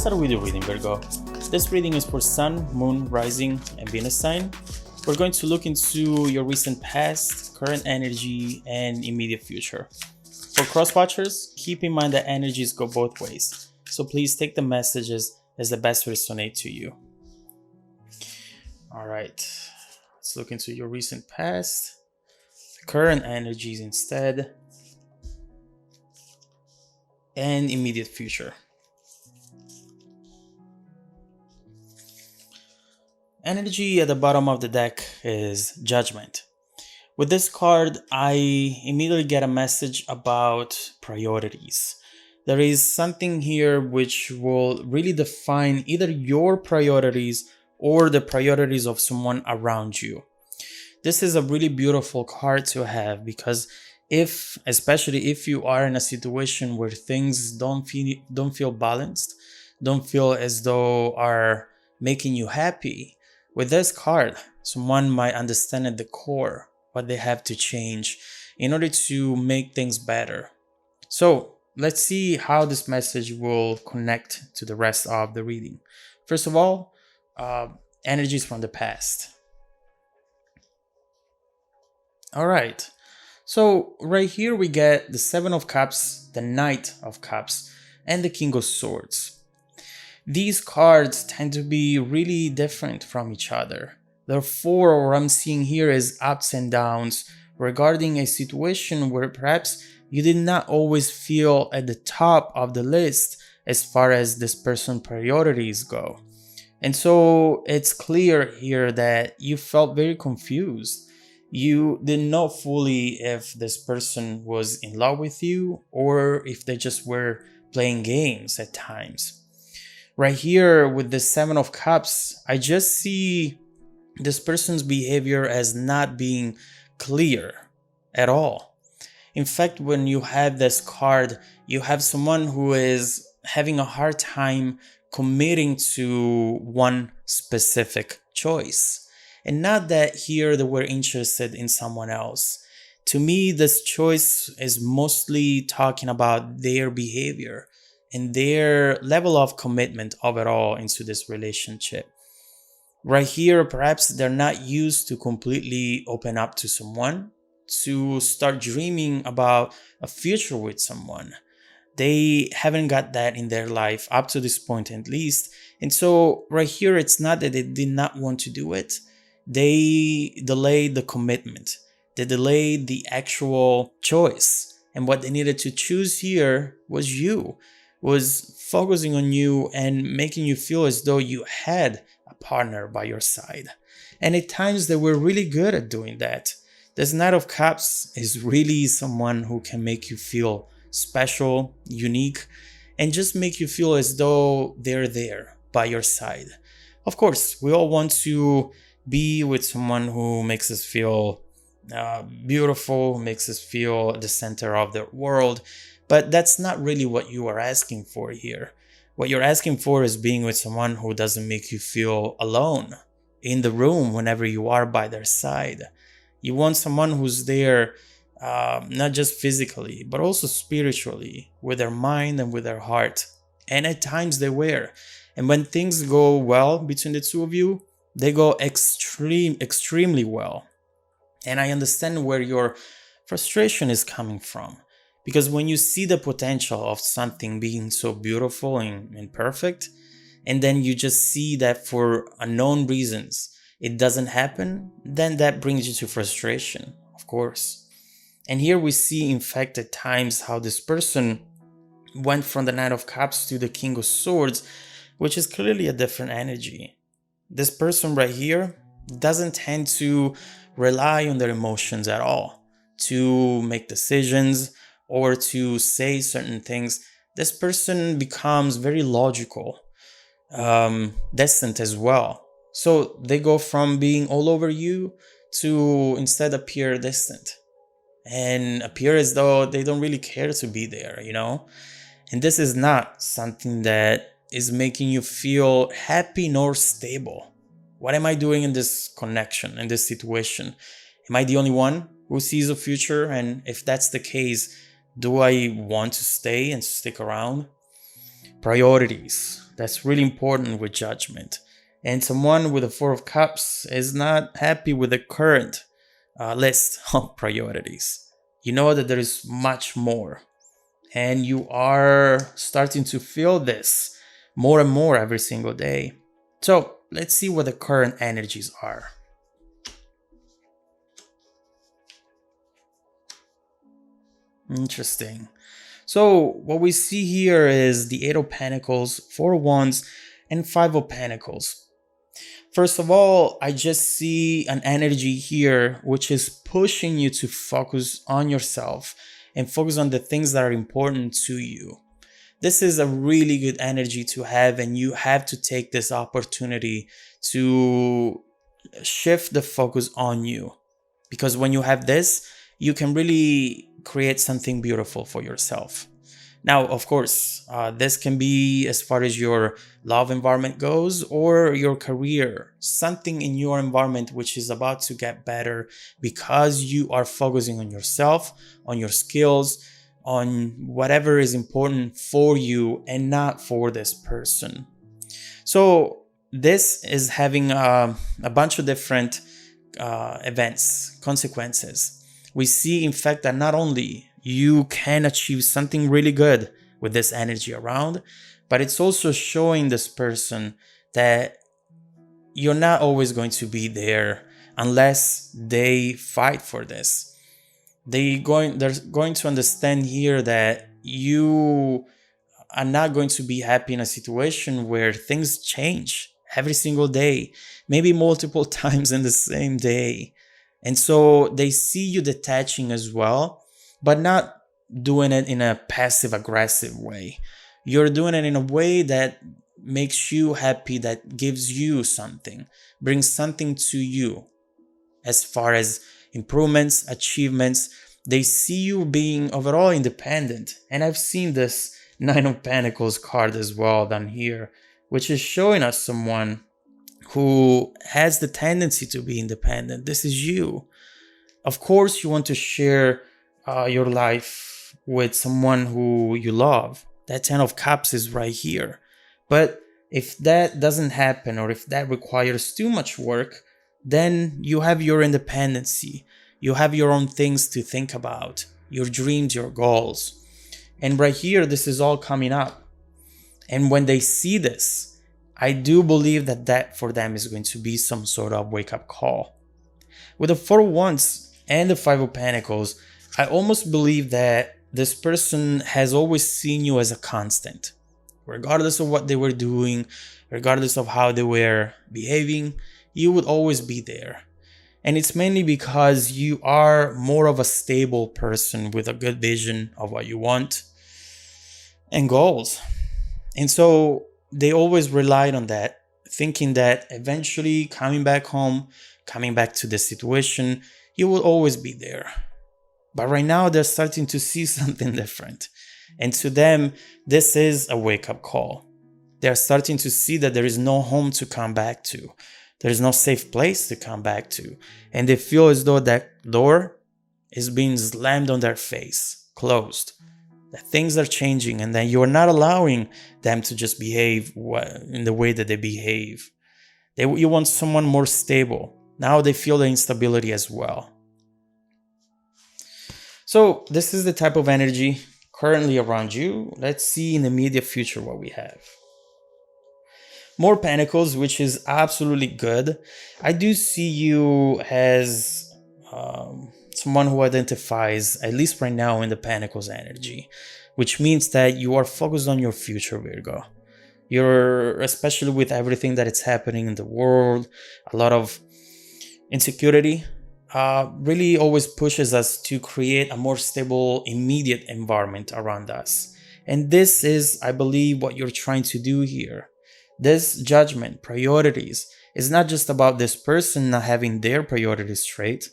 start with your reading, Virgo. This reading is for Sun, Moon, Rising, and Venus sign. We're going to look into your recent past, current energy, and immediate future. For cross-watchers, keep in mind that energies go both ways, so please take the messages as the best resonate to you. Alright, let's look into your recent past, the current energies instead, and immediate future. Energy at the bottom of the deck is Judgment. With this card, I immediately get a message about priorities. There is something here which will really define either your priorities or the priorities of someone around you. This is a really beautiful card to have because especially if you are in a situation where things don't feel balanced, don't feel as though are making you happy, with this card, someone might understand at the core what they have to change in order to make things better. So let's see how this message will connect to the rest of the reading. First of all, energies from the past. All right. So right here we get the Seven of Cups, the Knight of Cups, and the King of Swords. These cards tend to be really different from each other. Therefore, what I'm seeing here is ups and downs regarding a situation where perhaps you did not always feel at the top of the list as far as this person's priorities go. And so it's clear here that you felt very confused. You didn't know fully if this person was in love with you or if they just were playing games at times. Right here with the Seven of Cups, I just see this person's behavior as not being clear at all. In fact, when you have this card, you have someone who is having a hard time committing to one specific choice. And not that here they were interested in someone else. To me, this choice is mostly talking about their behavior and their level of commitment overall into this relationship. Right here, perhaps they're not used to completely open up to someone, to start dreaming about a future with someone. They haven't got that in their life up to this point at least. And so right here, it's not that they did not want to do it. They delayed the commitment. They delayed the actual choice. And what they needed to choose here was you, was focusing on you and making you feel as though you had a partner by your side. And at times they were really good at doing that. This Knight of Cups is really someone who can make you feel special, unique, and just make you feel as though they're there by your side. Of course, we all want to be with someone who makes us feel beautiful, makes us feel the center of the world. But that's not really what you are asking for here. What you're asking for is being with someone who doesn't make you feel alone in the room whenever you are by their side. You want someone who's there not just physically, but also spiritually, with their mind and with their heart. And at times they were. And when things go well between the two of you, they go extremely well. And I understand where your frustration is coming from. Because when you see the potential of something being so beautiful and perfect, and then you just see that for unknown reasons it doesn't happen, then that brings you to frustration, of course. And here we see, in fact, at times how this person went from the Knight of Cups to the King of Swords, which is clearly a different energy. This person right here doesn't tend to rely on their emotions at all to make decisions or to say certain things. This person becomes very logical, distant as well. So they go from being all over you to instead appear distant and appear as though they don't really care to be there, you know? And this is not something that is making you feel happy nor stable. What am I doing in this connection, in this situation? Am I the only one who sees a future? And if that's the case, do I want to stay and stick around? Priorities. That's really important with judgment. And someone with a Four of Cups is not happy with the current list of priorities. You know that there is much more, and you are starting to feel this more and more every single day. So let's see what the current energies are. Interesting. So what we see here is the Eight of Pentacles, Four of Wands, and Five of Pentacles. First of all, I just see an energy here which is pushing you to focus on yourself and focus on the things that are important to you. This is a really good energy to have, and you have to take this opportunity to shift the focus on you. Because when you have this, you can really create something beautiful for yourself. Now, of course, this can be as far as your love environment goes or your career, something in your environment which is about to get better because you are focusing on yourself, on your skills, on whatever is important for you and not for this person. So this is having a bunch of different events, consequences. We see, in fact, that not only you can achieve something really good with this energy around, but it's also showing this person that you're not always going to be there unless they fight for this. They're going to understand here that you are not going to be happy in a situation where things change every single day, maybe multiple times in the same day. And so they see you detaching as well, but not doing it in a passive aggressive way. You're doing it in a way that makes you happy, that gives you something, brings something to you as far as improvements, achievements. They see you being overall independent. And I've seen this Nine of Pentacles card as well down here, which is showing us someone who has the tendency to be independent. This is you. Of course, you want to share your life with someone who you love. That Ten of Cups is right here. But if that doesn't happen, or if that requires too much work, then you have your independency. You have your own things to think about, your dreams, your goals. And right here, this is all coming up. And when they see this, I do believe that that for them is going to be some sort of wake-up call. With the Four of Wands and the Five of Pentacles, I almost believe that this person has always seen you as a constant. Regardless of what they were doing, regardless of how they were behaving, you would always be there. And it's mainly because you are more of a stable person with a good vision of what you want and goals. And so they always relied on that, thinking that eventually coming back home, coming back to the situation, you will always be there. But right now they're starting to see something different. And to them, this is a wake-up call. They're starting to see that there is no home to come back to. There is no safe place to come back to. And they feel as though that door is being slammed on their face, closed. That things are changing and that you're not allowing them to just behave in the way that they behave. You want someone more stable. Now they feel the instability as well. So this is the type of energy currently around you. Let's see in the immediate future what we have. More Pentacles, which is absolutely good. I do see you as someone who identifies, at least right now, in the Pentacles energy, which means that you are focused on your future, Virgo. You're, especially with everything that is happening in the world, a lot of insecurity, really always pushes us to create a more stable, immediate environment around us. And this is, I believe, what you're trying to do here. This judgment, priorities, is not just about this person not having their priorities straight,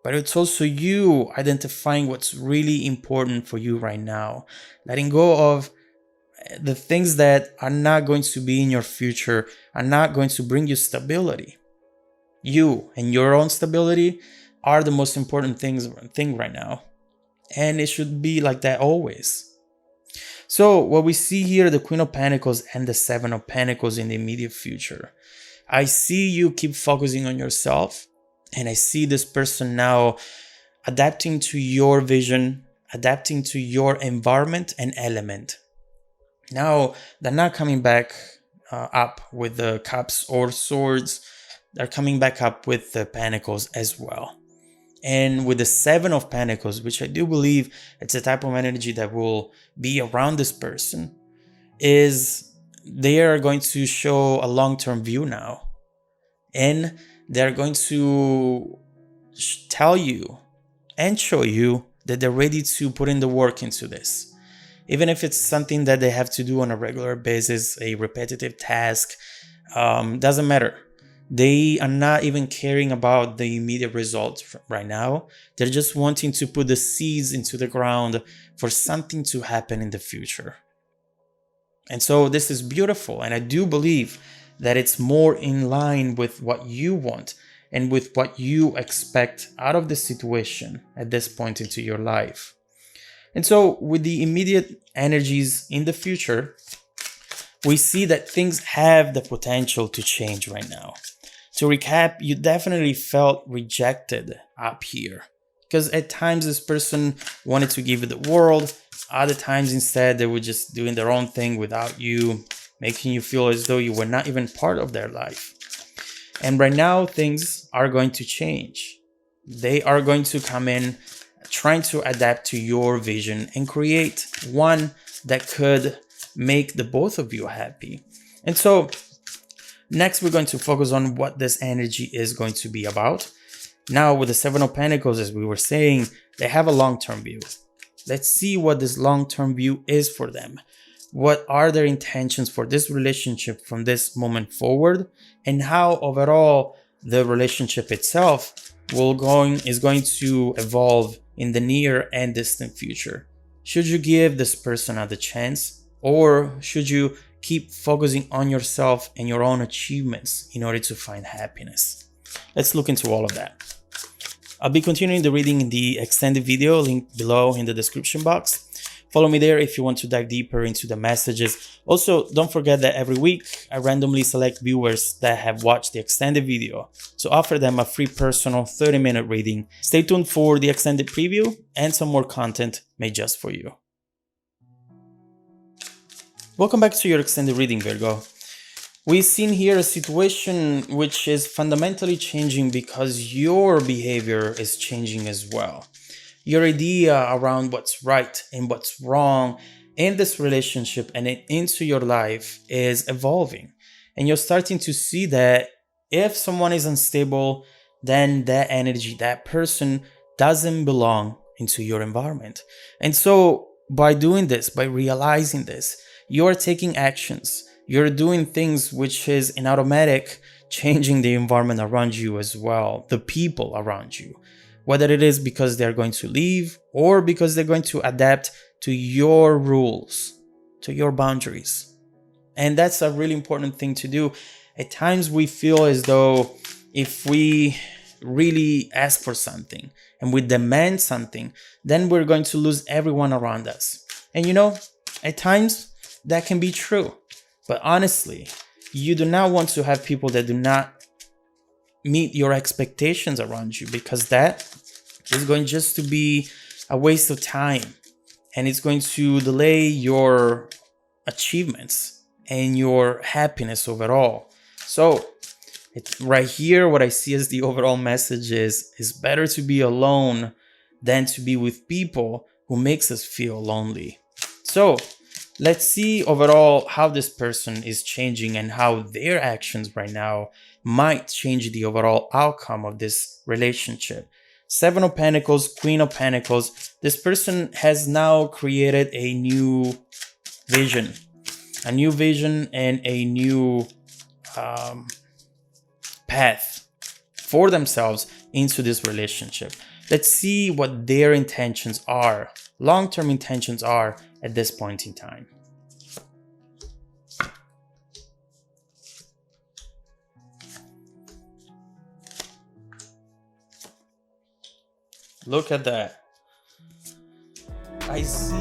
but it's also you identifying what's really important for you right now, letting go of the things that are not going to be in your future, are not going to bring you stability. You and your own stability are the most important thing right now. And it should be like that always. So what we see here, the Queen of Pentacles and the Seven of Pentacles in the immediate future. I see you keep focusing on yourself, and I see this person now adapting to your vision, adapting to your environment and element. Now, they're not coming back up with the cups or swords. They're coming back up with the pentacles as well. And with the Seven of Pentacles, which I do believe it's a type of energy that will be around this person, is they are going to show a long-term view now. And they're going to tell you and show you that they're ready to put in the work into this. Even if it's something that they have to do on a regular basis, a repetitive task, doesn't matter. They are not even caring about the immediate results right now. They're just wanting to put the seeds into the ground for something to happen in the future. And so this is beautiful. And I do believe that it's more in line with what you want and with what you expect out of the situation at this point into your life. And so with the immediate energies in the future, we see that things have the potential to change right now. To recap, you definitely felt rejected up here, because at times this person wanted to give you the world. Other times instead, they were just doing their own thing without you, making you feel as though you were not even part of their life. And right now, things are going to change. They are going to come in trying to adapt to your vision and create one that could make the both of you happy. And so next, we're going to focus on what this energy is going to be about. Now, with the Seven of Pentacles, as we were saying, they have a long-term view. Let's see what this long-term view is for them. What are their intentions for this relationship from this moment forward, and how overall the relationship itself is going to evolve in the near and distant future. Should you give this person another chance, or should you keep focusing on yourself and your own achievements in order to find happiness? Let's look into all of that. I'll be continuing the reading in the extended video linked below in the description box. Follow me there if you want to dive deeper into the messages. Also, don't forget that every week I randomly select viewers that have watched the extended video to offer them a free personal 30-minute reading. Stay tuned for the extended preview and some more content made just for you. Welcome back to your extended reading, Virgo. We've seen here a situation which is fundamentally changing because your behavior is changing as well. Your idea around what's right and what's wrong in this relationship and into your life is evolving. And you're starting to see that if someone is unstable, then that energy, that person doesn't belong into your environment. And so by doing this, by realizing this, you're taking actions. You're doing things which is in automatic changing the environment around you as well, the people around you. Whether it is because they're going to leave or because they're going to adapt to your rules, to your boundaries. And that's a really important thing to do. At times we feel as though if we really ask for something and we demand something, then we're going to lose everyone around us. And you know, at times that can be true. But honestly, you do not want to have people that do not meet your expectations around you, because that is going just to be a waste of time, and it's going to delay your achievements and your happiness overall. So right here, what I see as the overall message is it's better to be alone than to be with people who makes us feel lonely. So let's see overall how this person is changing and how their actions right now might change the overall outcome of this relationship. Seven of Pentacles, Queen of Pentacles. This person has now created a new vision and a new path for themselves into this relationship. Let's see what their intentions are, long-term intentions are at this point in time. Look at that. I see